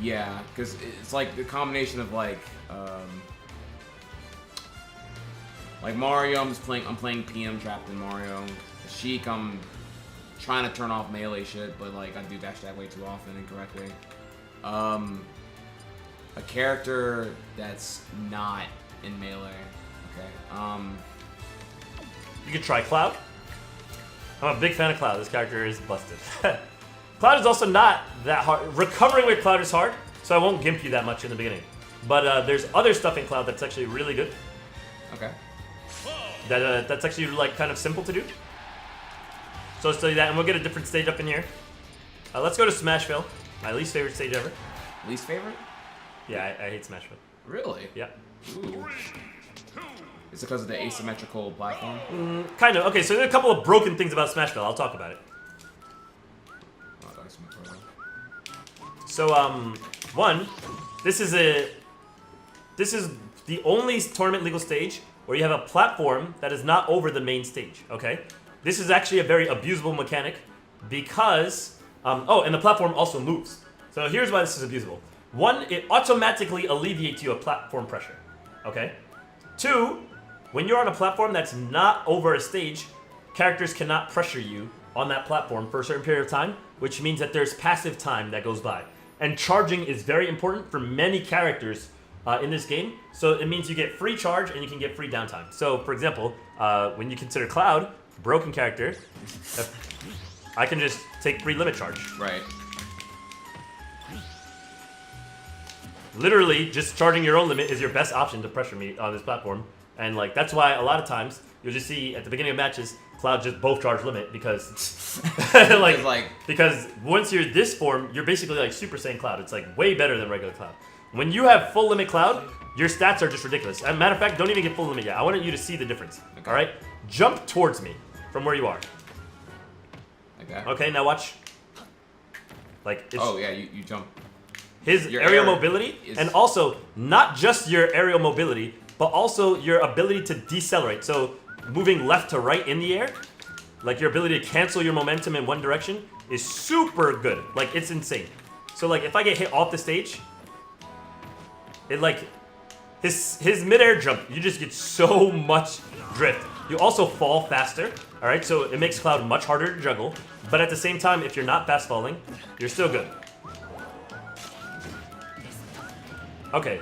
Yeah, because it's like the combination of like Mario. I'm playing PM trapped in Mario. Sheik, I'm trying to turn off melee shit, but like I do dash attack way too often incorrectly. A character that's not in melee. Okay. You could try Cloud. I'm a big fan of Cloud. This character is busted. Cloud is also not that hard. Recovering with Cloud is hard, so I won't gimp you that much in the beginning. But there's other stuff in Cloud that's actually really good. Okay. That's actually like kind of simple to do. So let's tell you that, and we'll get a different stage up in here. Let's go to Smashville, my least favorite stage ever. Least favorite? Yeah, I hate Smashville. Really? Yeah. Ooh. Is it because of the asymmetrical platform? Kind of. Okay, so there are a couple of broken things about Smashville. I'll talk about it. So, one, this is the only tournament legal stage where you have a platform that is not over the main stage, okay? This is actually a very abusable mechanic because, oh, and the platform also moves. So here's why this is abusable. One, it automatically alleviates you of platform pressure, okay? Two, when you're on a platform that's not over a stage, characters cannot pressure you on that platform for a certain period of time, which means that there's passive time that goes by. And charging is very important for many characters in this game, so it means you get free charge and you can get free downtime. So, for example, when you consider Cloud, broken character, I can just take free limit charge. Right. Literally, just charging your own limit is your best option to pressure me on this platform. And like that's why a lot of times you'll just see at the beginning of matches, Cloud just both charge limit because because once you're this form, you're basically like Super Saiyan Cloud. It's like way better than regular Cloud. When you have full limit Cloud, your stats are just ridiculous. As a matter of fact, don't even get full limit yet. I want you to see the difference. Okay. All right, jump towards me from where you are. Okay. Okay, now watch. Like it's, oh yeah, you jump. His aerial mobility, and also not just your aerial mobility, but also your ability to decelerate. So moving left to right in the air, like your ability to cancel your momentum in one direction is super good. Like it's insane. So like if I get hit off the stage, it like his mid-air jump, you just get so much drift. You also fall faster, all right? So it makes Cloud much harder to juggle, but at the same time, if you're not fast falling, you're still good. Okay,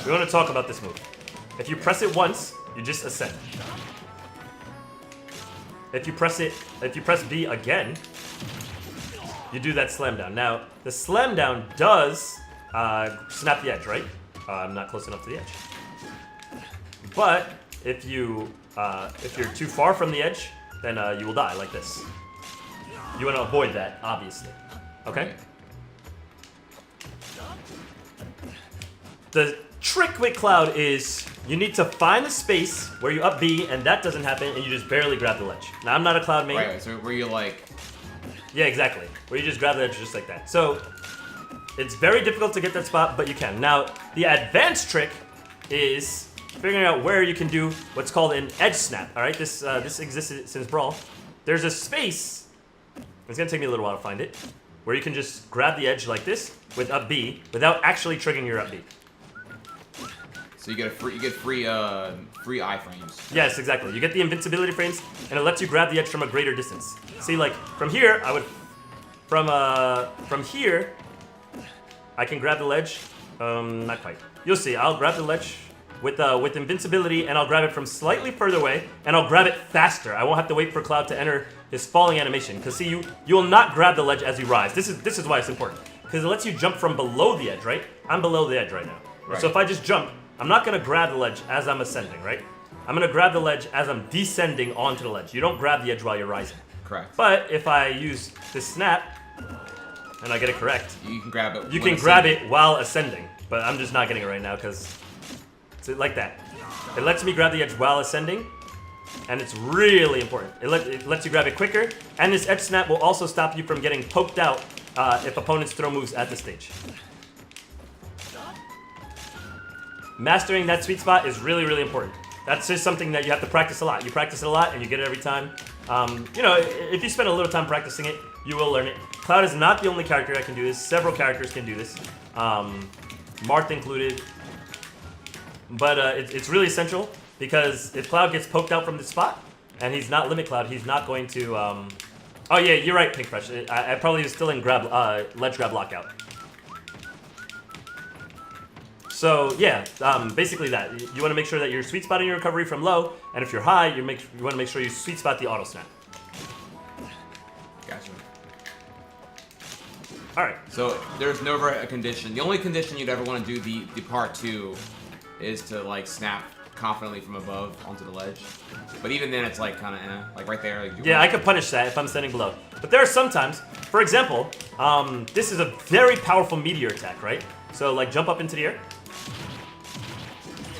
we want to talk about this move. If you press it once, you just ascend. If you press B again, you do that slam down. Now, the slam down does snap the edge, right? I'm not close enough to the edge. But if you're too far from the edge, then you will die like this. You want to avoid that, obviously. Okay? The trick with Cloud is you need to find the space where you up B, and that doesn't happen, and you just barely grab the ledge. Now, I'm not a Cloud main. Right, so where you like... Yeah, exactly. Where you just grab the ledge just like that. So, it's very difficult to get that spot, but you can. Now, the advanced trick is figuring out where you can do what's called an edge snap. All right, this existed since Brawl. There's a space, it's going to take me a little while to find it, where you can just grab the edge like this with up B without actually triggering your up B. So you get free iframes. Yes, exactly. You get the invincibility frames, and it lets you grab the edge from a greater distance. See, like from here, I would, from here, I can grab the ledge. Not quite. You'll see. I'll grab the ledge with invincibility, and I'll grab it from slightly further away, and I'll grab it faster. I won't have to wait for Cloud to enter his falling animation. Because see, you will not grab the ledge as you rise. This is why it's important. Because it lets you jump from below the edge, right? I'm below the edge right now. Right. So if I just jump, I'm not going to grab the ledge as I'm ascending, right? I'm going to grab the ledge as I'm descending onto the ledge. You don't grab the edge while you're rising. Correct. But if I use this snap, and I get it correct, you can grab it. You can grab it while ascending, but I'm just not getting it right now because it's like that. It lets me grab the edge while ascending, and it's really important. It lets you grab it quicker, and this edge snap will also stop you from getting poked out if opponents throw moves at the stage. Mastering that sweet spot is really, really important. That's just something that you have to practice a lot. You practice it a lot, and you get it every time. You know, if you spend a little time practicing it, you will learn it. Cloud is not the only character that can do this. Several characters can do this, Marth included. But it's really essential because if Cloud gets poked out from this spot and he's not Limit Cloud, he's not going to. Oh yeah, you're right, Pink Fresh. I probably was still in ledge grab lockout. So yeah, basically that. You want to make sure that you're sweet spotting your recovery from low, and if you're high, you want to make sure you sweet spot the auto snap. Gotcha. All right. So there's never a condition. The only condition you'd ever want to do the part 2 is to like snap confidently from above onto the ledge. But even then, it's like kind of like right there. Like, yeah, I could punish that if I'm standing below. But there are some times, for example, this is a very powerful meteor attack, right? So like jump up into the air.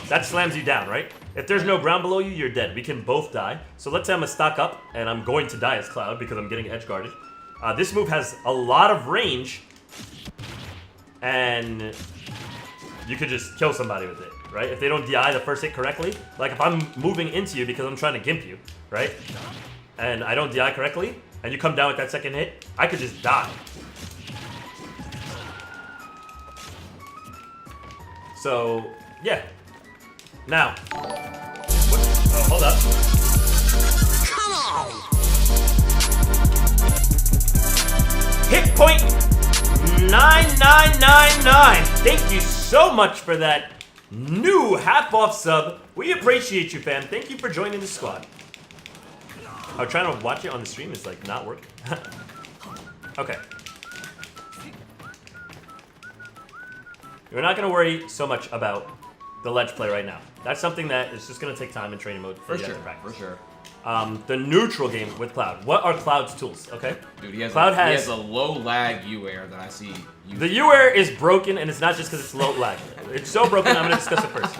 That slams you down, right? If there's no ground below you, you're dead. We can both die. So let's say I'm a stock up, and I'm going to die as Cloud because I'm getting edge guarded. This move has a lot of range, and you could just kill somebody with it, right? If they don't DI the first hit correctly, like if I'm moving into you because I'm trying to gimp you, right? And I don't DI correctly, and you come down with that second hit, I could just die. So, yeah. Now, hold up. Come on! Hit point 9999. Thank you so much for that new half-off sub. We appreciate you, fam. Thank you for joining the squad. I'm trying to watch it on the stream is like not working. Okay. We're not going to worry so much about the ledge play right now. That's something that is just going to take time in training mode for you to practice. For sure. The neutral game with Cloud. What are Cloud's tools? Okay. Dude, he has Cloud he has a low lag U-air that I see. The U-air is broken, and it's not just because it's low lag. It's so broken. I'm going to discuss it first.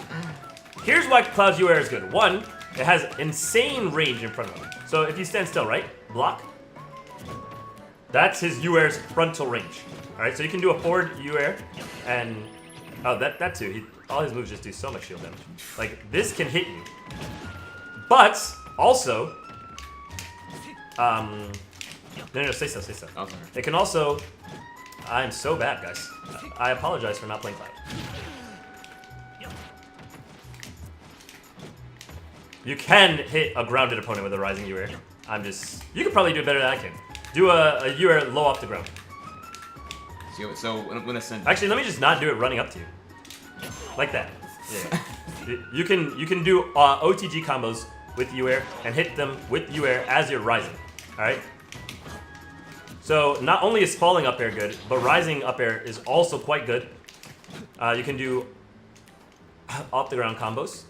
Here's why Cloud's U-air is good. One, it has insane range in front of him. So if you stand still, right? Block. That's his U-air's frontal range. All right. So you can do a forward U-air, and that too. All his moves just do so much shield damage. Like, this can hit you. But, also... No, say so. Oh, sorry. It can also... I'm so bad, guys. I apologize for not playing Cloud. You can hit a grounded opponent with a rising U-air. You could probably do it better than I can. Do a U-air low off the ground. So when I send... Actually, let me just not do it running up to you. Like that. Yeah. You can do OTG combos with U-air and hit them with U-air as you're rising. Alright? So not only is falling up air good, but rising up air is also quite good. You can do off the ground combos.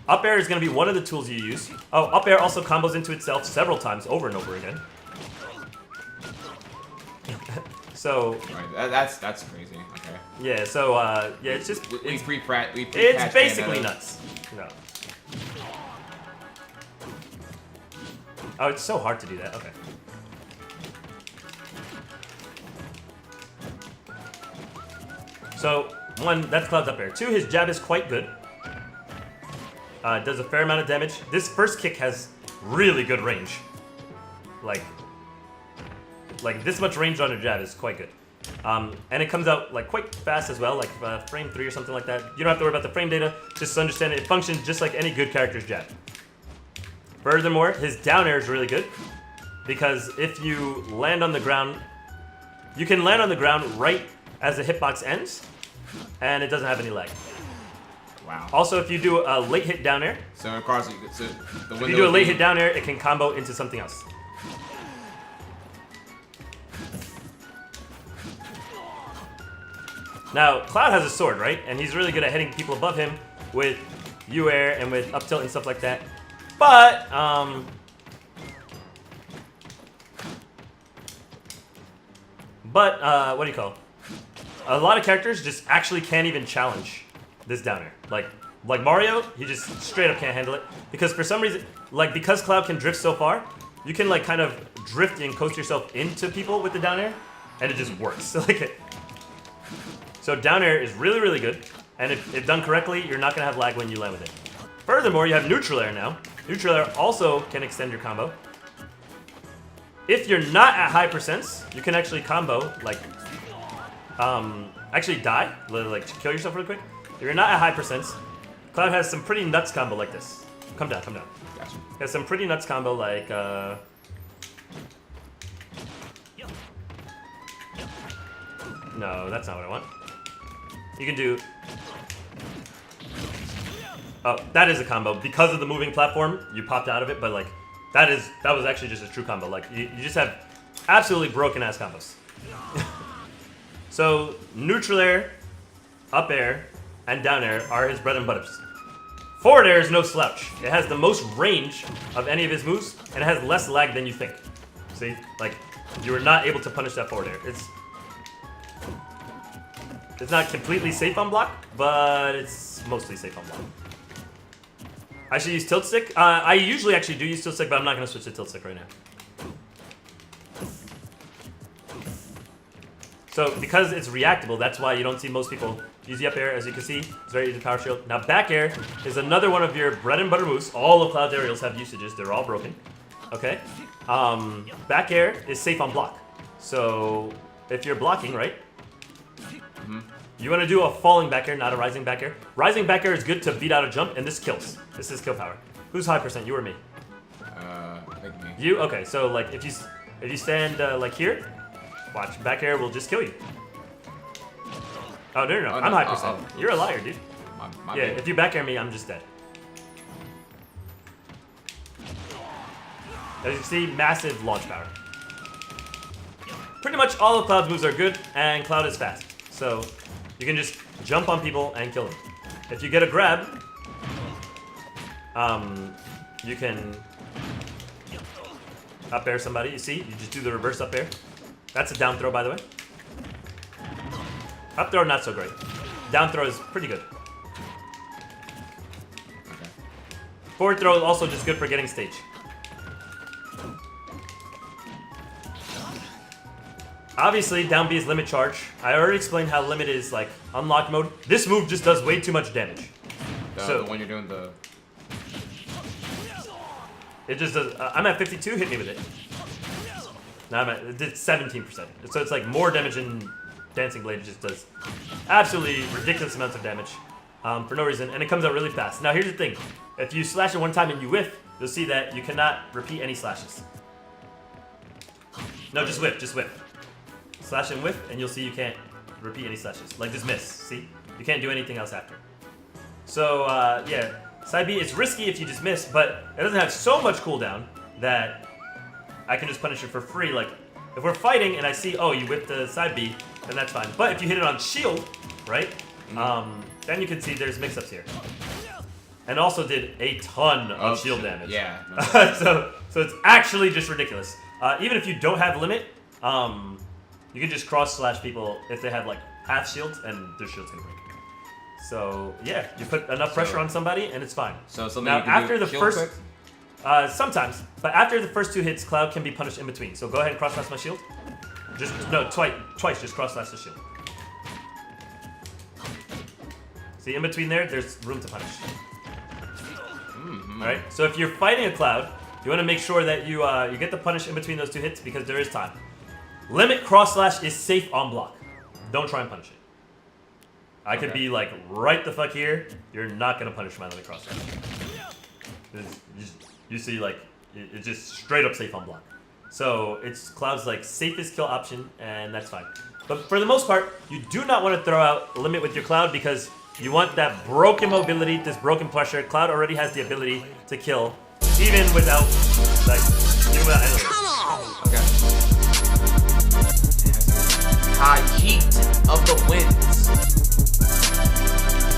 Up air is going to be one of the tools you use. Oh, up air also combos into itself several times over and over again. So right, that's crazy. Okay. Yeah. So yeah, it's just it's basically nuts. No. Oh, it's so hard to do that. Okay. So one, that's Cloud's up air. Two, his jab is quite good. Does a fair amount of damage. This first kick has really good range. Like this much range on a jab is quite good. And it comes out like quite fast as well, like frame 3 or something like that. You don't have to worry about the frame data, just understand it functions just like any good character's jab. Furthermore, his down air is really good, because if you land on the ground, you can land on the ground right as the hitbox ends, and it doesn't have any lag. Wow. Also, if you do a late hit down air, if you do a late hit down air, it can combo into something else. Now, Cloud has a sword, right? And he's really good at hitting people above him with U-air and with up tilt and stuff like that. But, what do you call it? A lot of characters just actually can't even challenge this down air. Like Mario, he just straight up can't handle it. Because for some reason, because Cloud can drift so far, you can kind of drift and coast yourself into people with the down air, and it just works. So down air is really, really good, and if done correctly, you're not going to have lag when you land with it. Furthermore, you have neutral air now. Neutral air also can extend your combo. if you're not at high percents, you can actually combo, like, actually die, like kill yourself real quick. If you're not at high percents, Cloud has some pretty nuts combo like this. Come down, come down. Gotcha. He has some pretty nuts combo like, no, that's not what I want. You can do... Oh, that is a combo. Because of the moving platform, you popped out of it, but like, that was actually just a true combo. Like, you just have absolutely broken-ass combos. So, neutral air, up air, and down air are his bread and butters. Forward air is no slouch. It has the most range of any of his moves, and it has less lag than you think. See? Like, you are not able to punish that forward air. It's not completely safe on block, but it's mostly safe on block. I should use tilt stick. I usually actually do use tilt stick, but I'm not going to switch to tilt stick right now. So because it's reactable, that's why you don't see most people use the up air. As you can see, it's very easy to power shield. Now back air is another one of your bread and butter moves. All of Cloud's aerials have usages. They're all broken. Okay. Back air is safe on block. So if you're blocking, right? You want to do a falling back air, not a rising back air. Rising back air is good to beat out a jump, and this kills. This is kill power. Who's high percent, you or me? I think me. You? Okay, so like if you stand like here, watch, back air will just kill you. Oh, no, I'm high percent. You're a liar, dude. My Yeah, bad. if you back air me, I'm just dead. As you can see, massive launch power. Pretty much all of Cloud's moves are good, and Cloud is fast. So you can just jump on people and kill them. If you get a grab, you can up air somebody. You see, you just do the reverse up air. That's a down throw, by the way. Up throw, not so great. Down throw is pretty good. Okay. Forward throw is also just good for getting stage. Obviously, down B is limit charge. I already explained how limit is like unlock mode. This move just does way too much damage. The one you're doing the... It just does. I'm at 52. Hit me with it. Now it did 17%. So it's like more damage than Dancing Blade. It just does absolutely ridiculous amounts of damage for no reason, and it comes out really fast. Now here's the thing: if you slash it one time and you whiff, you'll see that you cannot repeat any slashes. No, just whiff. Just whiff. Slash and whiff, and you'll see you can't repeat any slashes. Like just miss. See? You can't do anything else after. So yeah, side B, it's risky if you just miss, but it doesn't have so much cooldown that I can just punish it for free. Like, if we're fighting and I see, oh, you whipped the side B, then that's fine. But if you hit it on shield, right, then you can see there's mix-ups here. And also did a ton of shield damage. Yeah. so it's actually just ridiculous. Even if you don't have limit, you can just cross-slash people if they have, like, half shields, and their shield's gonna break. So, yeah, you put enough pressure on somebody, and it's fine. So something now, you can after do the shield first... quick? Sometimes, but after the first two hits, Cloud can be punished in between. So go ahead and cross-slash my shield. Just, no, twice, just cross-slash the shield. See, in between there's room to punish. Alright, so if you're fighting a Cloud, you want to make sure that you get the punish in between those two hits because there is time. Limit cross-slash is safe on block. Don't try and punish it. I could be like right the fuck here. You're not going to punish my limit cross-slash. You see, like, it's just straight up safe on block. So it's Cloud's like safest kill option, and that's fine. But for the most part, you do not want to throw out limit with your Cloud because you want that broken mobility, this broken pressure. Cloud already has the ability to kill, even without anything. Come on! Okay. High heat of the winds.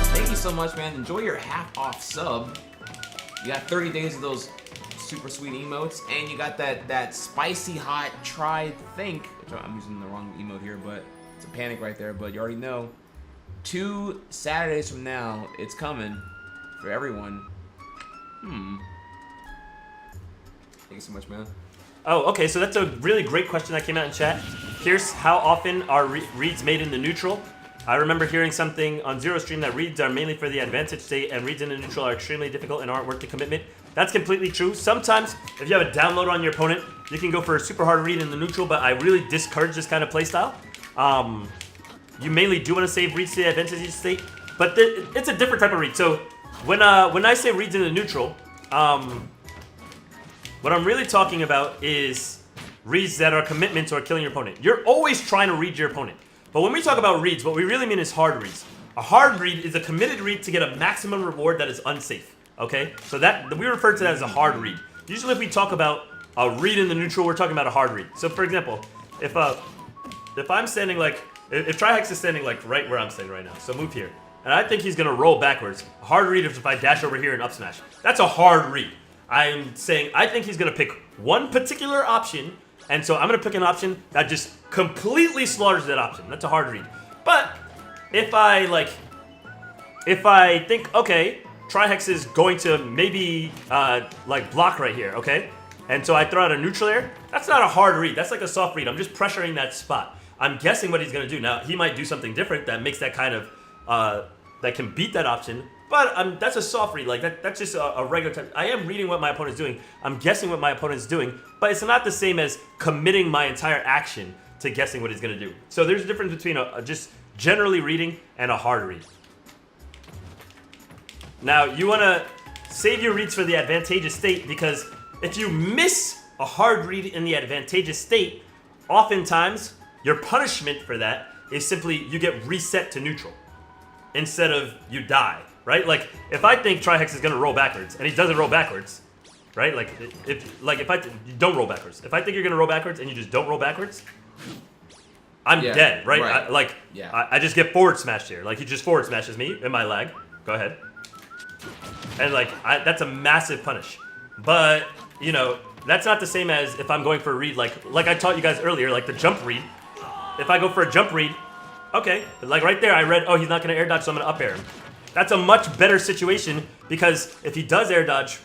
Thank you so much, man. Enjoy your half-off sub. You got 30 days of those super sweet emotes, and you got that spicy hot think. I'm using the wrong emote here, but it's a panic right there. But you already know, 2 Saturdays from now, it's coming for everyone. Thank you so much, man. Oh, okay, so that's a really great question that came out in chat. Here's how often are reads made in the neutral. I remember hearing something on Zero Stream that reads are mainly for the advantage state and reads in the neutral are extremely difficult and aren't worth the commitment. That's completely true. Sometimes, if you have a download on your opponent, you can go for a super hard read in the neutral, but I really discourage this kind of playstyle. You mainly do want to save reads to the advantageous state, but it's a different type of read. So when I say reads in the neutral, what I'm really talking about is reads that are commitments or killing your opponent. You're always trying to read your opponent. But when we talk about reads, what we really mean is hard reads. A hard read is a committed read to get a maximum reward that is unsafe. Okay? So that we refer to that as a hard read. Usually if we talk about a read in the neutral, we're talking about a hard read. So for example, if I'm standing like, if Trihex is standing like right where I'm standing right now, so move here, and I think he's gonna roll backwards. A hard read is if I dash over here and up smash. That's a hard read. I'm saying I think he's gonna pick one particular option, and so I'm gonna pick an option that just completely slaughters that option. That's a hard read. But if I think, okay, Trihex is going to maybe like block right here, okay? And so I throw out a neutral air. That's not a hard read. That's like a soft read. I'm just pressuring that spot. I'm guessing what he's gonna do. Now he might do something different that makes that kind of that can beat that option. But that's a soft read. Like that's just a regular type. I am reading what my opponent's doing. I'm guessing what my opponent's doing, but it's not the same as committing my entire action to guessing what he's gonna do. So there's a difference between just generally reading and a hard read. Now you wanna save your reads for the advantageous state, because if you miss a hard read in the advantageous state, oftentimes your punishment for that is simply you get reset to neutral instead of you die, right? Like if I think Trihex is gonna roll backwards and he doesn't roll backwards, right? Like if you don't roll backwards. If I think you're gonna roll backwards and you just don't roll backwards, I'm dead, right? I just get forward smashed here. Like he just forward smashes me in my lag. Go ahead. And like that's a massive punish. But you know, that's not the same as if I'm going for a read like I taught you guys earlier, like the jump read. If I go for a jump read, okay, like right there I read, oh, he's not gonna air dodge, so I'm gonna up air him. That's a much better situation, because if he does air dodge,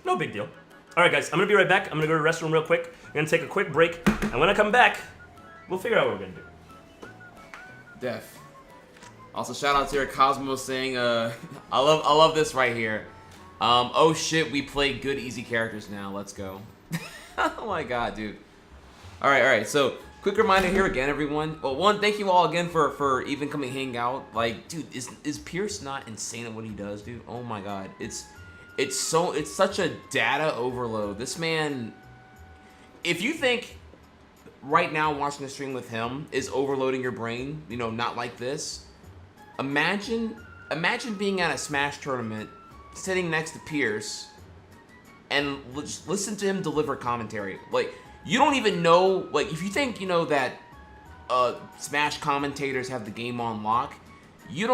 no big deal. All right, guys, I'm gonna be right back. I'm gonna go to the restroom real quick. I'm gonna take a quick break, and when I come back, we'll figure out what we're gonna do. Def. Also, shout out to your Cosmo saying, I love this right here. Oh shit, we play good easy characters now. Let's go. Oh my god, dude. All right. So, quick reminder here again, everyone. Well, one, thank you all again for even coming hang out. Like, dude, is Pierce not insane at what he does, dude? Oh my god, it's such a data overload. This man, if you think right now watching the stream with him is overloading your brain, you know, not like this. Imagine being at a Smash tournament, sitting next to Pierce, and just listen to him deliver commentary. Like, you don't even know, like, if you think, you know, that Smash commentators have the game on lock, you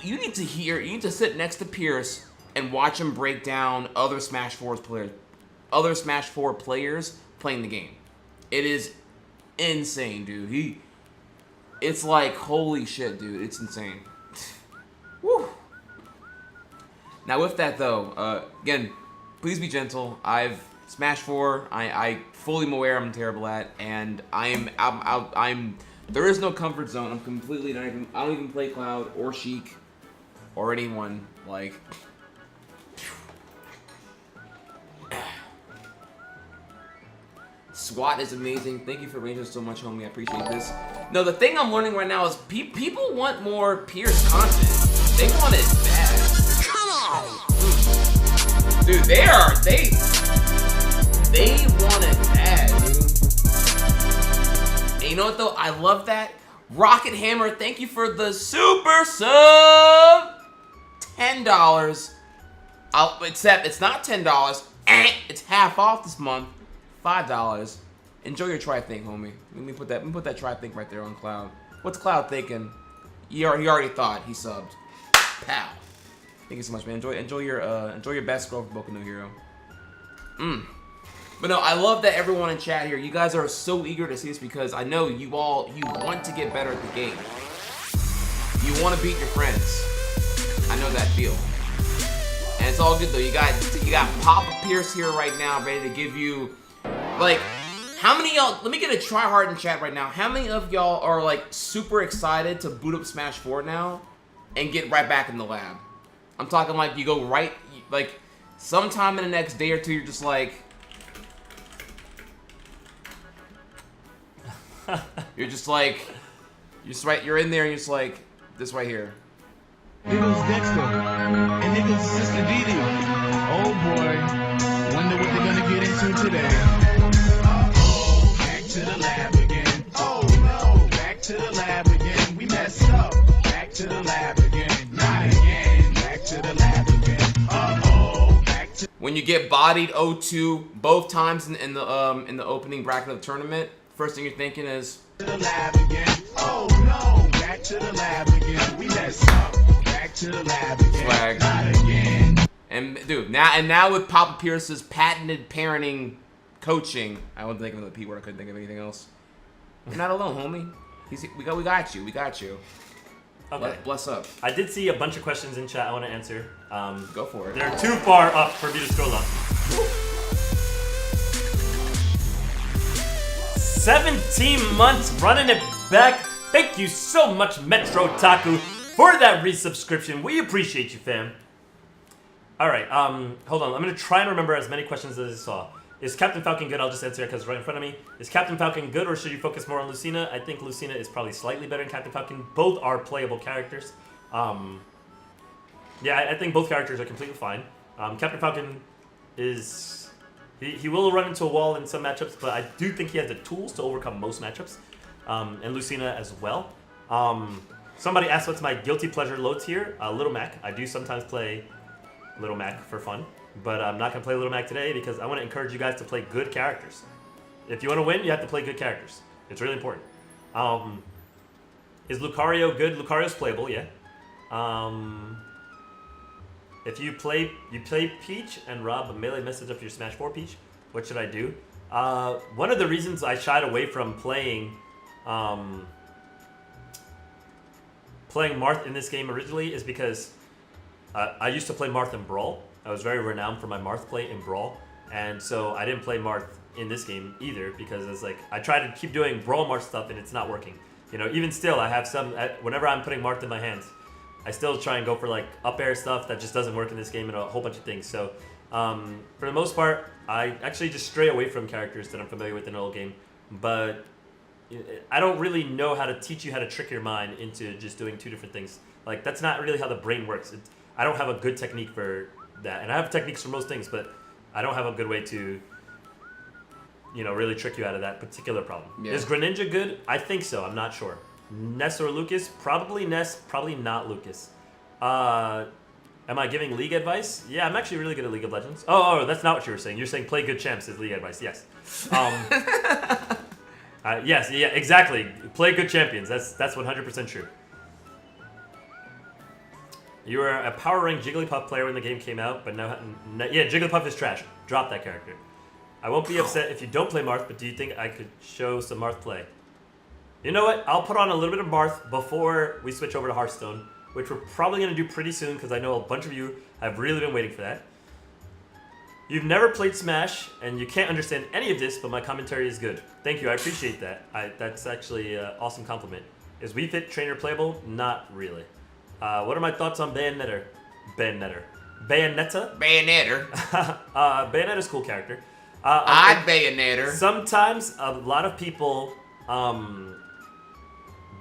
need to sit next to Pierce and watch him break down other Smash 4 players playing the game. It is insane, dude. It's like, holy shit, dude. It's insane. Woo. Now with that though, again, please be gentle. I've Smash 4. I fully am aware I'm terrible at, and I'm there is no comfort zone. I'm completely I don't even play Cloud or Sheik or anyone like. SWAT is amazing. Thank you for ranging so much, homie. I appreciate this. No, the thing I'm learning right now is people want more Pierce content. They want it bad. Come on! Dude, they want it bad, dude. And you know what though? I love that. Rocket Hammer, thank you for the super sub. $10. Except it's not $10. It's half off this month. $5. Enjoy your try thing, homie. Let me put that try thing right there on Cloud. What's Cloud thinking? He already thought he subbed. Pow. Thank you so much, man. Enjoy your best scroll for Boku no Hero. But no, I love that everyone in chat here. You guys are so eager to see this because I know you want to get better at the game. You want to beat your friends. I know that feel. And it's all good though. You got Papa Pierce here right now, ready to give you. Like, how many y'all, let me get a try hard in chat right now. How many of y'all are like super excited to boot up Smash 4 now and get right back in the lab? I'm talking like you go right, like sometime in the next day or two, you're just like, you're in there and you're just like, this right here. Niggas Dexter and niggas Sister Didi. Oh boy, wonder what they're gonna get into today. Uh-oh, back to the lab again. Oh no, back to the lab again. We messed up. Back to the lab again. Not again. Back to the lab again. Uh-oh, back to. When you get bodied 0-2 both times in the opening bracket of the tournament, first thing you're thinking is To the lab again. Oh no, back to the lab again. We messed up. Back to the lab again. Swag. Not again. And dude, now with Papa Pierce's patented parenting coaching, I wasn't thinking of the P word. I couldn't think of anything else. You're not alone, homie. We got you. We got you. Okay. Bless up. I did see a bunch of questions in chat I want to answer. Go for it. They're too far up for me to scroll up. 17 months running it back. Thank you so much, Metro Taku, for that resubscription. We appreciate you, fam. All right, hold on. I'm going to try and remember as many questions as I saw. Is Captain Falcon good? I'll just answer it because it's right in front of me. Is Captain Falcon good, or should you focus more on Lucina? I think Lucina is probably slightly better than Captain Falcon. Both are playable characters. Yeah, I think both characters are completely fine. Captain Falcon is... He will run into a wall in some matchups, but I do think he has the tools to overcome most matchups. And Lucina as well. Somebody asked what's my guilty pleasure low tier. Little Mac. I do sometimes play Little Mac for fun. But I'm not going to play Little Mac today because I want to encourage you guys to play good characters. If you want to win, you have to play good characters. It's really important. Is Lucario good? Lucario's playable, yeah. If you play Peach and Rob a melee message up your Smash 4 Peach, what should I do? One of the reasons I shied away from playing Marth in this game originally is because I used to play Marth in Brawl. I was very renowned for my Marth play in Brawl, and so I didn't play Marth in this game either because it's like I try to keep doing Brawl Marth stuff and it's not working. You know, even still, I have some. Whenever I'm putting Marth in my hands, I still try and go for like up air stuff that just doesn't work in this game and a whole bunch of things. So for the most part, I actually just stray away from characters that I'm familiar with in an old game. But I don't really know how to teach you how to trick your mind into just doing two different things. Like that's not really how the brain works. I don't have a good technique for that, and I have techniques for most things, but I don't have a good way to, you know, really trick you out of that particular problem. Yeah. Is Greninja good? I think so. I'm not sure. Ness or Lucas? Probably Ness, probably not Lucas. Am I giving League advice? Yeah, I'm actually really good at League of Legends. Oh, that's not what you were saying. You're saying play good champs is League advice. Yes. Yes, yeah, exactly. Play good champions. That's 100% true. You were a power rank Jigglypuff player when the game came out, but now, yeah, Jigglypuff is trash. Drop that character. I won't be upset if you don't play Marth, but do you think I could show some Marth play? You know what? I'll put on a little bit of Marth before we switch over to Hearthstone, which we're probably going to do pretty soon because I know a bunch of you have really been waiting for that. You've never played Smash, and you can't understand any of this, but my commentary is good. Thank you. I appreciate that. That's actually an awesome compliment. Is Wii Fit Trainer playable? Not really. What are my thoughts on Bayonetta? Bayonetta's a cool character. Bayonetter. Sometimes a lot of people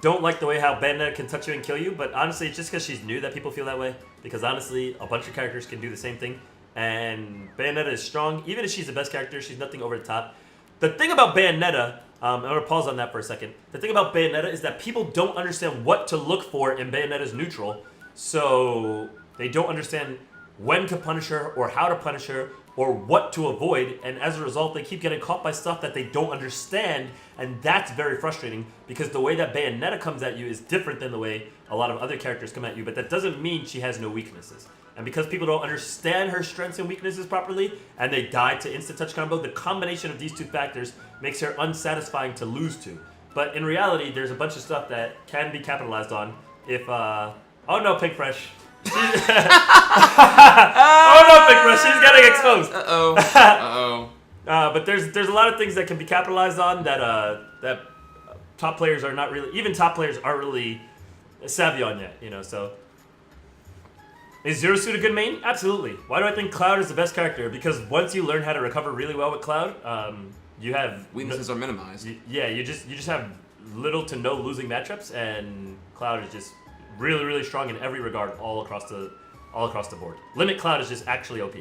don't like the way how Bayonetta can touch you and kill you, but honestly, it's just because she's new that people feel that way. Because honestly, a bunch of characters can do the same thing, and Bayonetta is strong. Even if she's the best character, she's nothing over the top. The thing about Bayonetta, I'm going to pause on that for a second. The thing about Bayonetta is that people don't understand what to look for in Bayonetta's neutral, so they don't understand when to punish her or how to punish her or what to avoid, and as a result, they keep getting caught by stuff that they don't understand, and that's very frustrating because the way that Bayonetta comes at you is different than the way a lot of other characters come at you, but that doesn't mean she has no weaknesses. And because people don't understand her strengths and weaknesses properly, and they die to instant-touch combo, the combination of these two factors makes her unsatisfying to lose to. But in reality, there's a bunch of stuff that can be capitalized on if, oh no, Pink Fresh. Oh no, Pink Fresh, she's getting exposed. But there's a lot of things that can be capitalized on that top players are not really, even top players aren't really savvy on yet, you know, so. Is Zero Suit a good main? Absolutely. Why do I think Cloud is the best character? Because once you learn how to recover really well with Cloud, you have weaknesses are minimized. You just have little to no losing matchups, and Cloud is just really, really strong in every regard all across the board. Limit Cloud is just actually OP.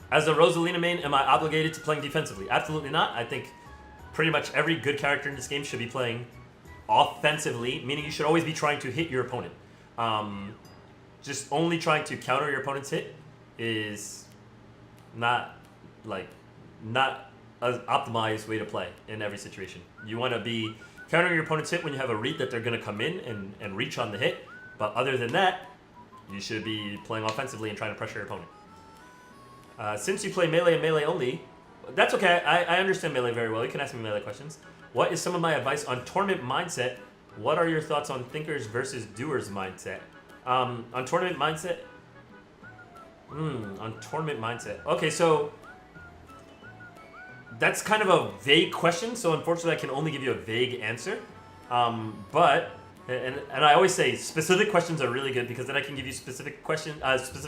As a Rosalina main, am I obligated to playing defensively? Absolutely not. I think pretty much every good character in this game should be playing offensively, meaning you should always be trying to hit your opponent. Just only trying to counter your opponent's hit is not an optimized way to play in every situation. You want to be countering your opponent's hit when you have a read that they're going to come in and reach on the hit. But other than that, you should be playing offensively and trying to pressure your opponent. Since you play melee and melee only, that's okay. I understand melee very well. You can ask me melee questions. What is some of my advice on tournament mindset? What are your thoughts on thinkers versus doers mindset? On tournament mindset? On tournament mindset. Okay, so that's kind of a vague question, so unfortunately I can only give you a vague answer. But I always say specific questions are really good because then I can give you specific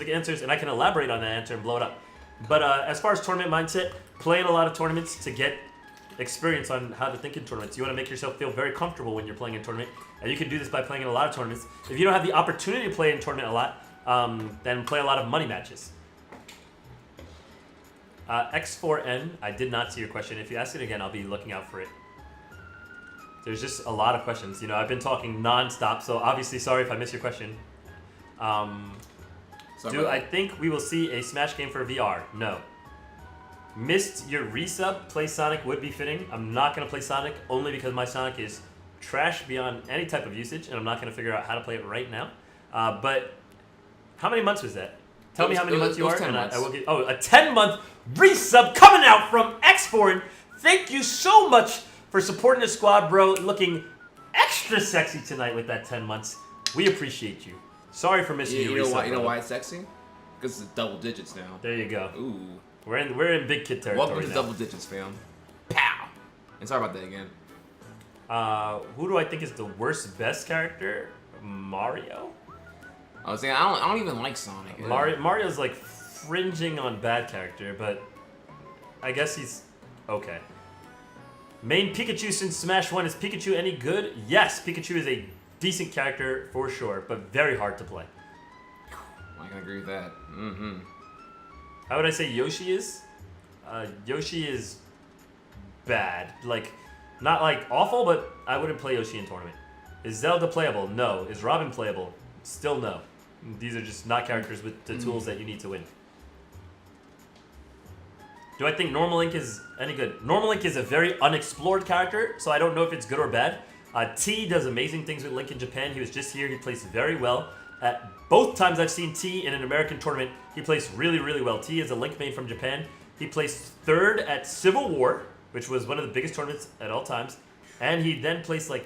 answers, and I can elaborate on that answer and blow it up. But as far as tournament mindset, play in a lot of tournaments to get experience on how to think in tournaments. You want to make yourself feel very comfortable when you're playing in a tournament, and you can do this by playing in a lot of tournaments. If you don't have the opportunity to play in tournament a lot, then play a lot of money matches. X4N, I did not see your question. If you ask it again, I'll be looking out for it. There's just a lot of questions. You know, I've been talking non-stop, so obviously sorry if I miss your question. Do I think we will see a Smash game for VR? No. Missed your resub, play Sonic would be fitting. I'm not going to play Sonic only because my Sonic is trash beyond any type of usage, and I'm not going to figure out how to play it right now. But how many months was that? Tell me how many months you are, and I will get... Oh, a 10-month resub coming out from X4. Thank you so much for supporting the squad, bro. Looking extra sexy tonight with that 10 months. We appreciate you. Sorry for missing your resub. You know why it's sexy? Because it's double digits now. There you go. Ooh. We're in big kid territory. Welcome to double digits, fam. Pow! And sorry about that again. Who do I think is the worst best character? Mario? I was saying I don't even like Sonic. Mario's like fringing on bad character, but I guess he's okay. Main Pikachu since Smash 1. Is Pikachu any good? Yes, Pikachu is a decent character for sure, but very hard to play. I can agree with that. Mm-hmm. How would I say Yoshi is? Yoshi is bad. Like, not like awful, but I wouldn't play Yoshi in tournament. Is Zelda playable? No. Is Robin playable? Still no. These are just not characters with the tools that you need to win. Do I think Normal Link is any good? Normal Link is a very unexplored character, so I don't know if it's good or bad. T does amazing things with Link in Japan. He was just here. He plays very well. Both times I've seen T in an American tournament, he plays really, really well. T is a Link main from Japan. He placed 3rd at Civil War, which was one of the biggest tournaments at all times. And he then placed like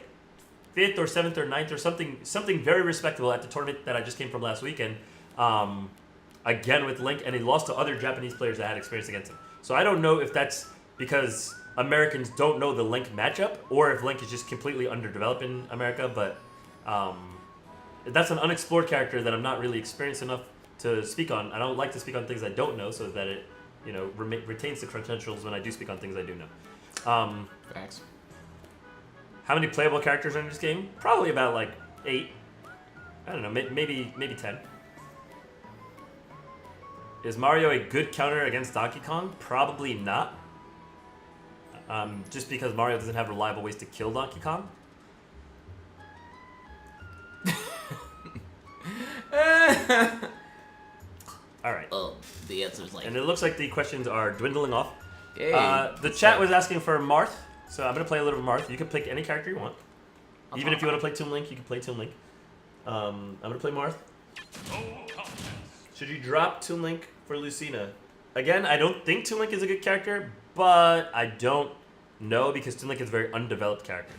5th or 7th or 9th or something very respectable at the tournament that I just came from last weekend. Again with Link, and he lost to other Japanese players that had experience against him. So I don't know if that's because Americans don't know the Link matchup, or if Link is just completely underdeveloped in America, but that's an unexplored character that I'm not really experienced enough to speak on. I don't like to speak on things I don't know, so that it, you know, retains the credentials when I do speak on things I do know. Facts. How many playable characters are in this game? Probably about like 8. I don't know, maybe 10. Is Mario a good counter against Donkey Kong? Probably not. Just because Mario doesn't have reliable ways to kill Donkey Kong. Alright. Oh, the answer's like... And it looks like the questions are dwindling off. Hey, the chat was asking for Marth, so I'm going to play a little Marth. You can pick any character you want. Even if you want to play Toon Link, you can play Toon Link. I'm going to play Marth. Should you drop Toon Link for Lucina? Again, I don't think Toon Link is a good character, but I don't know because Toon Link is a very undeveloped character.